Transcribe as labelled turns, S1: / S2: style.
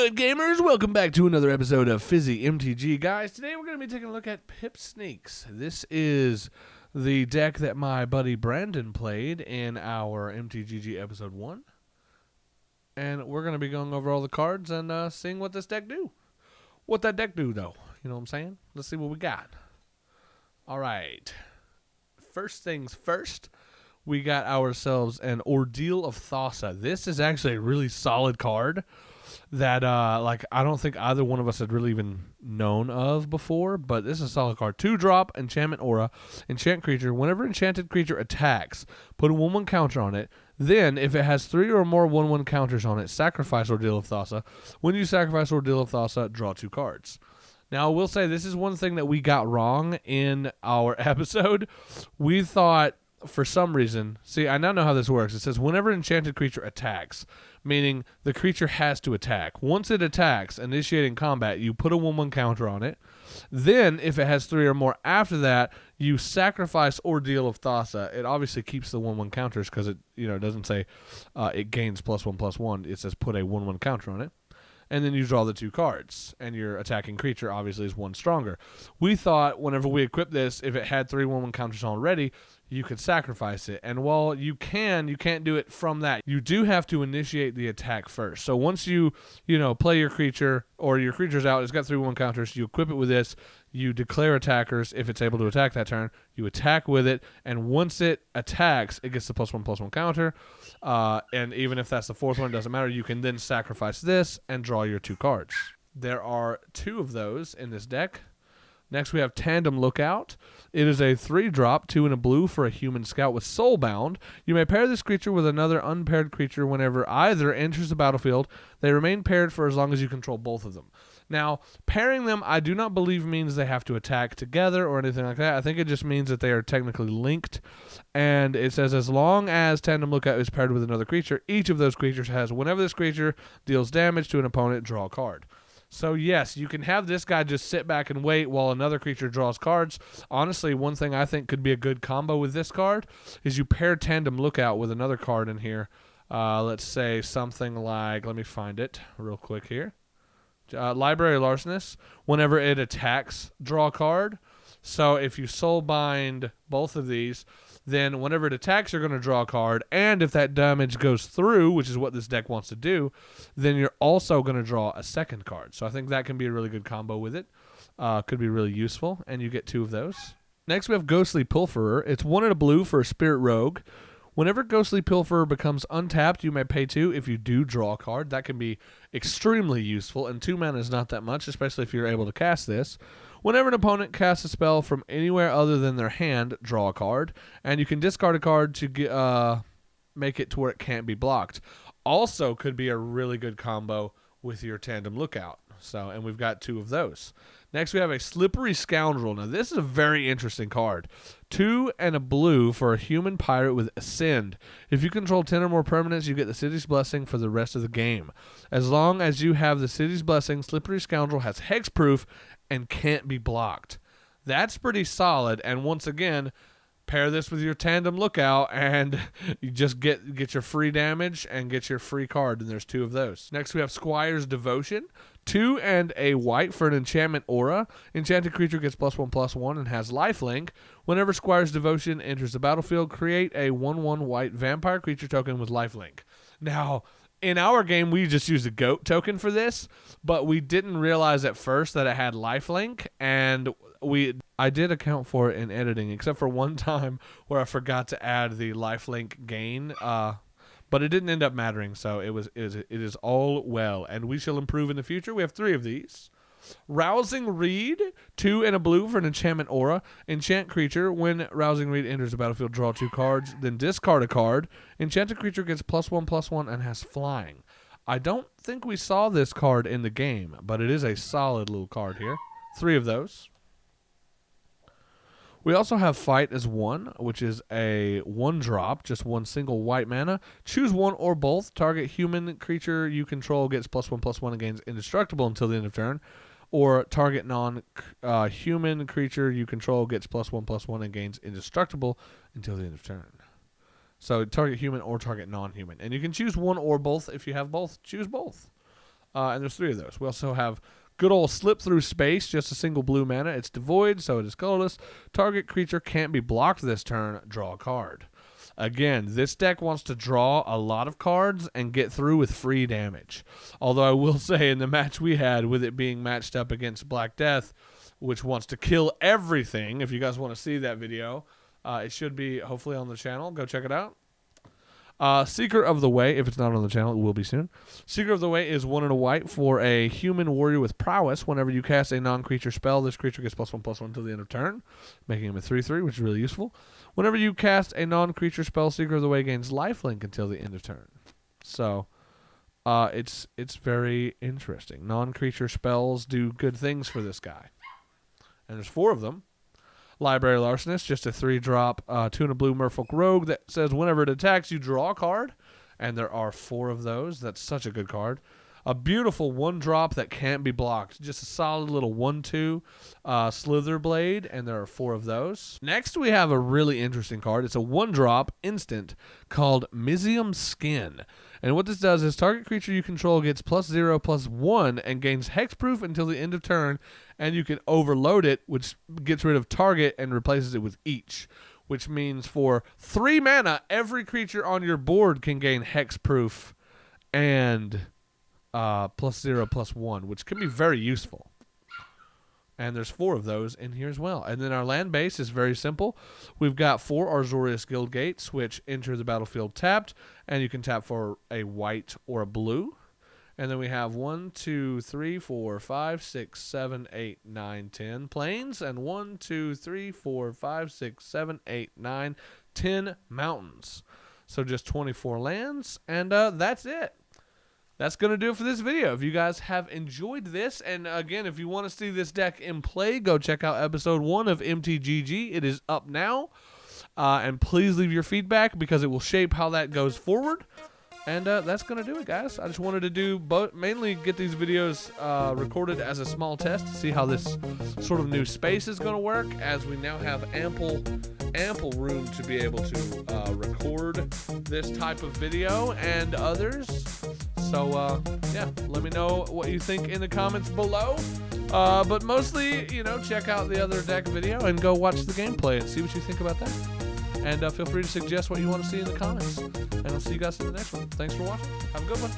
S1: good, gamers? Welcome back to another episode of Fizzy MTG. Guys, today we're going to be taking a look at Pipsneaks. This is the deck that my buddy Brandon played in our MTGG episode 1. And we're going to be going over all the cards and seeing what this deck do. What that deck do, though. You know what I'm saying? Let's see what we got. All right. First things first, we got ourselves an Ordeal of Thassa. This is actually a really solid card that I don't think either one of us had really even known of before, but this is a solid card. 2-drop, enchantment aura, enchant creature. Whenever enchanted creature attacks, put a 1/1 counter on it. Then, if it has 3 or more 1/1 counters on it, sacrifice Ordeal of Thassa. When you sacrifice Ordeal of Thassa, draw 2 cards. Now, I will say this is one thing that we got wrong in our episode. We thought, for some reason, see, I now know how this works. It says whenever enchanted creature attacks, meaning the creature has to attack. Once it attacks, initiating combat, you put a 1/1 counter on it. Then, if it has 3 or more after that, you sacrifice Ordeal of Thassa. It obviously keeps the 1/1 counters because it doesn't say it gains +1/+1. It says put a 1/1 counter on it. And then you draw the 2 cards, and your attacking creature obviously is 1 stronger. We thought whenever we equipped this, if it had 3 1/1 counters already, you could sacrifice it. And while you can't do it from that. You do have to initiate the attack first. So once you play your creature, or your creature's out, it's got 3 1 counters, you equip it with this, you declare attackers. If it's able to attack that turn, you attack with it, and once it attacks, it gets the +1/+1 counter. And even if that's the 4th one, it doesn't matter. You can then sacrifice this and draw your 2 cards. There are 2 of those in this deck. Next, we have Tandem Lookout. It is a 3-drop, 2 and a blue for a human scout with Soulbound. You may pair this creature with another unpaired creature whenever either enters the battlefield. They remain paired for as long as you control both of them. Now, pairing them, I do not believe means they have to attack together or anything like that. I think it just means that they are technically linked. And it says as long as Tandem Lookout is paired with another creature, each of those creatures has, whenever this creature deals damage to an opponent, draw a card. So, yes, you can have this guy just sit back and wait while another creature draws cards. Honestly, one thing I think could be a good combo with this card is you pair Tandem Lookout with another card in here. Let's say something like, let me find it real quick here. Library Larcenist. Whenever it attacks, draw a card. So if you soulbind both of these, then whenever it attacks, you're going to draw a card. And if that damage goes through, which is what this deck wants to do, then you're also going to draw a second card. So I think that can be a really good combo with it. Could be really useful, and you get 2 of those. Next, we have Ghostly Pilferer. It's 1 and a blue for a Spirit Rogue. Whenever Ghostly Pilferer becomes untapped, you may pay 2 if you do draw a card. That can be extremely useful, and 2 mana is not that much, especially if you're able to cast this. Whenever an opponent casts a spell from anywhere other than their hand, draw a card, and you can discard a card to make it to where it can't be blocked. Also could be a really good combo with your Tandem Lookout. And we've got 2 of those. Next, we have a Slippery Scoundrel. Now, this is a very interesting card. 2 and a blue for a human pirate with Ascend. If you control 10 or more permanents, you get the City's Blessing for the rest of the game. As long as you have the City's Blessing, Slippery Scoundrel has hexproof and can't be blocked. That's pretty solid, and once again, pair this with your Tandem Lookout, and you just get your free damage and get your free card, and there's 2 of those. Next, we have Squire's Devotion. 2 and a white for an enchantment aura. Enchanted creature gets +1/+1 and has lifelink. Whenever Squire's Devotion enters the battlefield, create a 1/1 white vampire creature token with lifelink. Now, in our game, we just used a goat token for this, but we didn't realize at first that it had lifelink, and I did account for it in editing, except for one time where I forgot to add the lifelink gain, but it didn't end up mattering, so it is all well, and we shall improve in the future. We have 3 of these. Rousing Reed, 2 and a blue for an enchantment aura. Enchant creature. When Rousing Reed enters the battlefield, draw 2 cards, then discard a card. Enchanted creature gets +1/+1 and has flying. I don't think we saw this card in the game, but it is a solid little card here. 3 of those. We also have Fight as 1, which is a 1-drop, just 1 single white mana. Choose 1 or both. Target human creature you control gets +1/+1 and gains indestructible until the end of turn. Or target non-human creature you control gets +1/+1 and gains indestructible until the end of turn. So target human or target non-human. And you can choose 1 or both. If you have both, choose both. And there's 3 of those. We also have good old Slip Through Space, just a single blue mana. It's devoid, so it is colorless. Target creature can't be blocked this turn. Draw a card. Again, this deck wants to draw a lot of cards and get through with free damage. Although I will say in the match we had, with it being matched up against Black Death, which wants to kill everything, if you guys want to see that video, it should be hopefully on the channel. Go check it out. Seeker of the Way, if it's not on the channel, it will be soon. Seeker of the Way is 1 and a white for a human warrior with prowess. Whenever you cast a non-creature spell, this creature gets +1/+1 until the end of turn, making him a 3/3, which is really useful. Whenever you cast a non-creature spell, Seeker of the Way gains lifelink until the end of turn. So, it's very interesting. Non-creature spells do good things for this guy. And there's 4 of them. Library Larcenist, just a 3-drop, 2 and a blue Merfolk Rogue that says whenever it attacks, you draw a card. And there are 4 of those. That's such a good card. A beautiful 1-drop that can't be blocked. Just a solid little 1/2 Slither Blade, and there are 4 of those. Next, we have a really interesting card. It's a 1-drop instant called Mizium Skin. And what this does is target creature you control gets +0/+1 and gains hexproof until the end of turn, and you can overload it, which gets rid of target and replaces it with each. Which means for 3 mana, every creature on your board can gain hexproof and +0/+1, which can be very useful. And there's 4 of those in here as well. And then our land base is very simple. We've got 4 Azorius Guild Gates, which enter the battlefield tapped, and you can tap for a white or a blue. And then we have 1, 2, 3, 4, 5, 6, 7, 8, 9, 10 plains, and 1, 2, 3, 4, 5, 6, 7, 8, 9, 10 mountains. So just 24 lands, and that's it. That's going to do it for this video. If you guys have enjoyed this, and again, if you want to see this deck in play, go check out episode 1 of MTGG. It is up now. And please leave your feedback because it will shape how that goes forward. And that's going to do it, guys. I just wanted to do mainly get these videos recorded as a small test to see how this sort of new space is going to work, as we now have ample room to be able to record this type of video and others. So, yeah, let me know what you think in the comments below. But mostly, check out the other deck video and go watch the gameplay and see what you think about that. And feel free to suggest what you want to see in the comments. And I'll see you guys in the next one. Thanks for watching. Have a good one.